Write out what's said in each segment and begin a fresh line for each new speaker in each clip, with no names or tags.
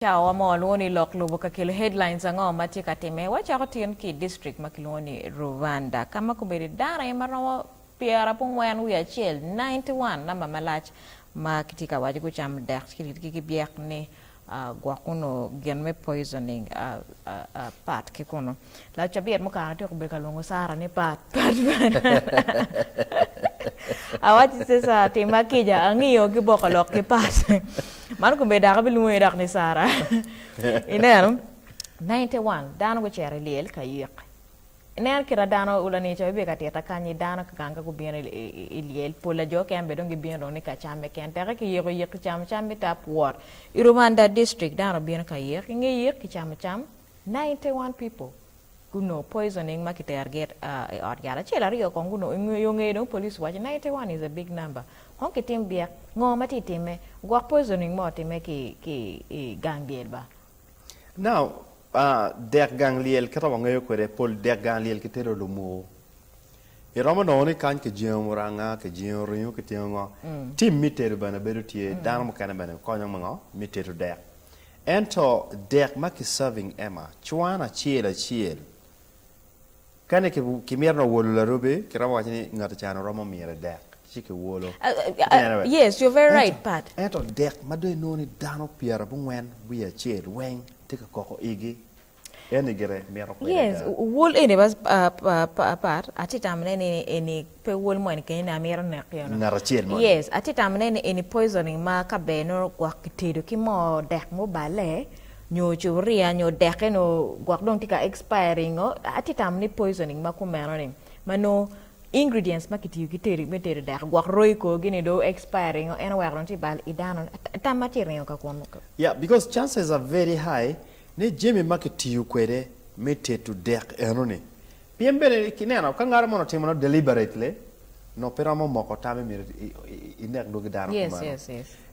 Ciao amoloni lok lubo kakilo headlines ango matika teme wacha kotion ki district makiloni Rwanda kama kubiri dara imarawa piara pungwen wi achiel 91 namba malach ma kitika waji kucham dek kiki biak ni gwakuno genme poisoning pat kikono la chabiet muka to kubika longo sara ni pat awati sesa tema kija angiyo kiboka lok ki pat man ko be daga bilu moy dak ni sara inen 91 dano ko chere lel kayiq inen kira dano ulani to be kateta kanyi dano kanga ko bien lel pola jo kembe dongi bien ron ni ka chambe ken tere ki yego yek cham chambe tap war Rwanda district dano bien kayiq ngi yek ki cham 91 people kuno poisoning makiter get or yara chela rio konguno yonge no police watch 91 is a big number honki tim bia ngoma ti time gwa poisoning mo time ki gangliel ba
now dek gangliel kata wangayo kwere pol dek gangliel kitero lumo e roma no ni kan ke jion ranga ke jion rio ke tiongo tim miteru bana beru tie dan mo kana bana ko nyang ngo miteru dek ento dek maki serving emma chwana chiel kane ki mierno wolo la robe ki rama wachini ngata chano rama miere dek chike wolo
yes you're very right Pat
ento dek madoi noni dano piera bungwen buya chiel weng tika koko igi ene gere miero ko
yes wol ene bas Pat ati tamne ni pe wol mo ni na miero ne kyono
ngara chiel mo
yes ati tamne ni poisoning ma ka beno kwa kitedo ki mo dek mo bale nyo churia nyo deke no gwakdong tika expiring o ati tam ni poisoning makumeno ni mano ingredients makiti kiteri metere dek gwak roi ko gini do expiring o ena wakron ti bal idano tamati rinyo ka kono
yeah because chances are very high ne jemi makiti kwere metetu dek enone piembele kinena kangara mono timono deliberately no peramo moko tame mir inek do gidano
yes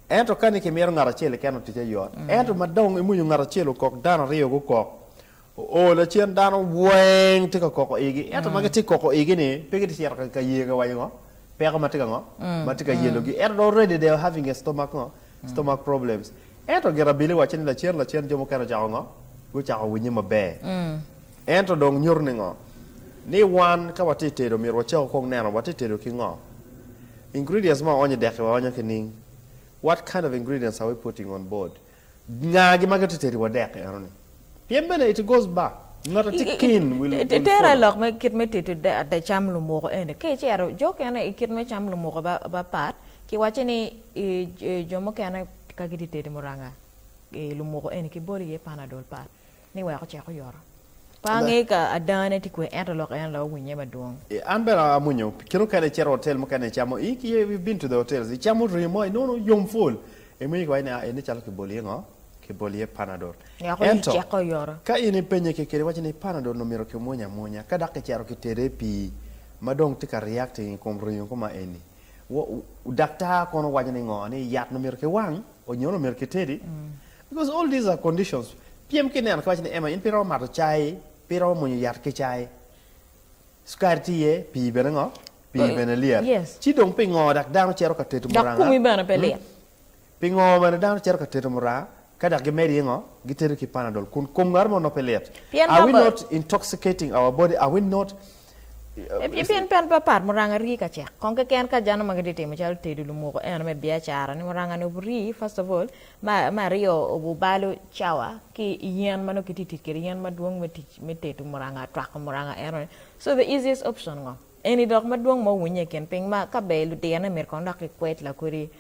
ento kani ke miero ngara chele kano tije yot ento madong imunyu ngara chelo kok dano riyo go kok o la chien dano weng tika koko igi ento magati koko igi ni pegi tiyer ka yega wayo pega matika ngo matika yelo gi ento already they are having a stomach problems ento gera bili wachini la chien jomo kana jago ngo go jago winyi mabe ento dong nyorni ngo ni wan ka watite do miro chao kong neno watite do ki ngo ingredients ma onye deke wa onye kining. What kind of ingredients are we putting on board? Ngagi magatiteri wadek eroni. Piembele it goes back. Not a tikin will.
Tera lok me kit me titu da cham lu mo ene. Ke chero joke ene kit me cham lu mo ba pat. Ki wache ni jomo kana kagiti teri moranga. Lu mo ene ki boli ye panadol pat. Ni wa ko cheko yoro. Pange ka adane ti kwe ento lok en lo winye madong.
Anbera amunyo. Kino kane chero hotel mo kane chamo. Iki we've been to the hotels. Chamo rimo no yom full. Emi kwa ene chalo ki boli ngo. Ki boli ye panadol.
Ento cheko yoro.
Ka ini penye ke kere wache ni panadol no miro ke monya. Ka dak chero ki terapi madong tika reacting kom rimo koma eni. Dakta kono wache ni ngo ani yat no miro ke wang o nyono miro ke teri. Because all these are conditions. PM kene kwa wache ni ema in piro mato chai pero mo yar ke chai skartie pi benango pi benelia ci dong pingo dak dano chero ka tetu moranga
dak kumi bana pele
pingo man dano chero ka tetu mora kada ge meri ngo giteru ki panadol kun kum ngar mo no pelet are we not intoxicating our body are we not
pen papar moranga ri ka chek kon ke ken ka jana magadi te me chal tedu lu mo ko en me bia chara ni moranga no ri first of all Mario obu balu chawa ki yen mano kititi ki yen maduong me tetu moranga trak moranga en so the easiest option ngo any dog maduong mo wunye ken ping ma ka be lu de na mer kon dak kwet la kuri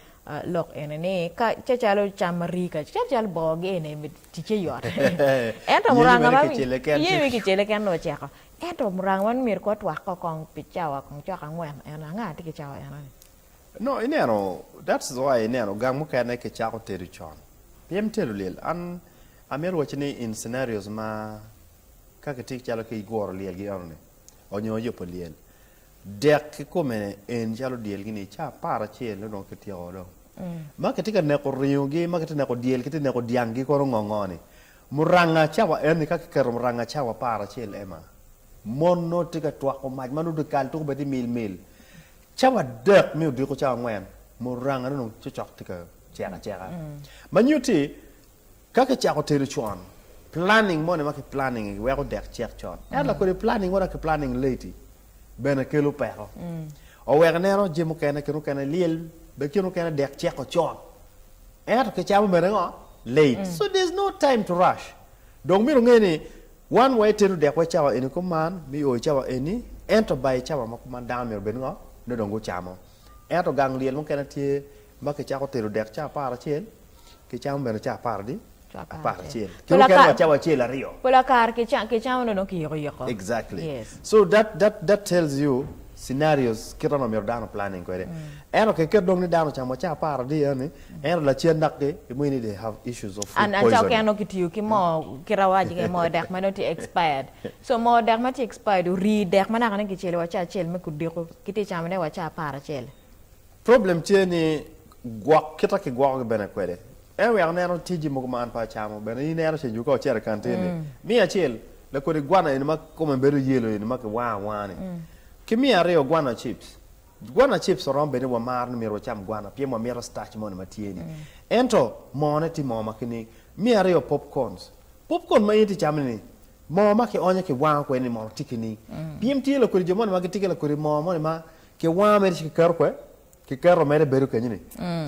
lok en ne ka chalo chamari ka chalo boge ne me tike yot ento moranga ba yemi ki chele ken no cheka ento murangwan mir ko twak ko kong pichawa kong chaka ngwen ena nga tiki chawa ena
no ineno that's why ineno gamu kana ke chako teru chon piem teru lel an amer wachini in scenarios ma kaka tik chalo ke igoro lel gi orne onyo yo poliel dek ko me en chalo diel gini cha para chelo no ke tio do ma ke tika ne ko riugi ma ke ne ko diel ke ne ko diangi ko ngongoni muranga chawa en ka ke muranga chawa para chel ema mono tika twako maj manu de kal to beti mil chawa dek mi udi ko chawa ngwen muranga no chok tika chera manyuti kaka cha ko teru chuan planning mo ne ma ke planning we ko dek chek chon la ko planning mo ke planning late bena kelo pero o we ne ro jemu kene kenu kene liel be kenu kene dek chek ko chon ke cha mo bena ngo late so there's no time to rush donc mi ro ngene one way teru dek we cha eni ko man mi o cha eni ento bay cha ma ko man down mi ben ngo no dongo cha mo ento gang liel mo kene tie ma ke cha ko teru dek cha para chen ke cha mo bena cha para di apart chiel kilo kan wacha chiel ario
pola kar ke cha no ki yoko
exactly
yes.
So that tells you scenarios kira no merdano planning ko de eno ke dong ni dano chamo cha par di ani eno la chien nakde we need to have issues of food
poisoning and cha ke no kitiu ki mo kira waji ke mo dak manoti expired so mo dak mati expired ri dak mana kan ki chele wacha chel me kudiko kiti chamo ne wacha par chel
problem cheni gwak kita ke gwak bene ko de we are nero tiji mo man pa chamo bene ni nero se juko chere kantene mi achel la ko de gwana en ma ko me beru yelo en ma ke wa ni ke mi are gwana chips ron bene wa mar ni mero cham gwana pie mo mero starch mo ni matieni ento mo ne ti mo ma kini mi are popcorn ma yiti cham ni mo ma ke onye ke wa ko ni mo tikini piem ti lo ko de mo ma ke tikela ko mo mo ma ke wa me ke kar ko ke karo mere beru kenyini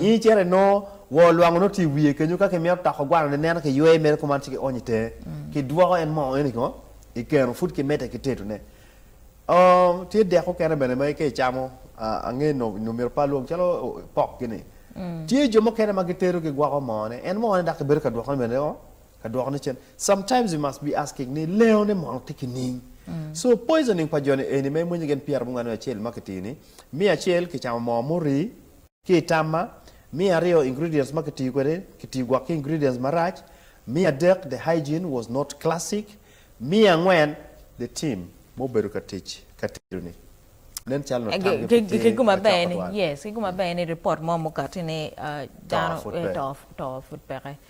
I chere no wo luango no ti wie kenyu ka ke mi ta ko gwana ne na ke yue mere ko man ti ke onyite ke duo en mo eni ko I kero food ke meta ke tetu ne ti de ko kere bene mai ke chamo ange no mer pa luong chalo pok gini ti jo mo kere ma ke teru ke gwa ko mo ne en mo ne da ke beru ka duo ko bene o ka duo ne chen sometimes you must be asking ni leo ne mo ti ke ni so poisoning pa jone eni mai munyi gen pier mungano achel maketini mi achel ke chama mo muri ke tama mi ario ingredients maketi kwere kiti gwa ke ingredients marach mi adek the hygiene was not classic mi angwen the team mo beru katich katiruni nen chalo
ke kuma bene yes ke kuma bene report mo katini down to food pere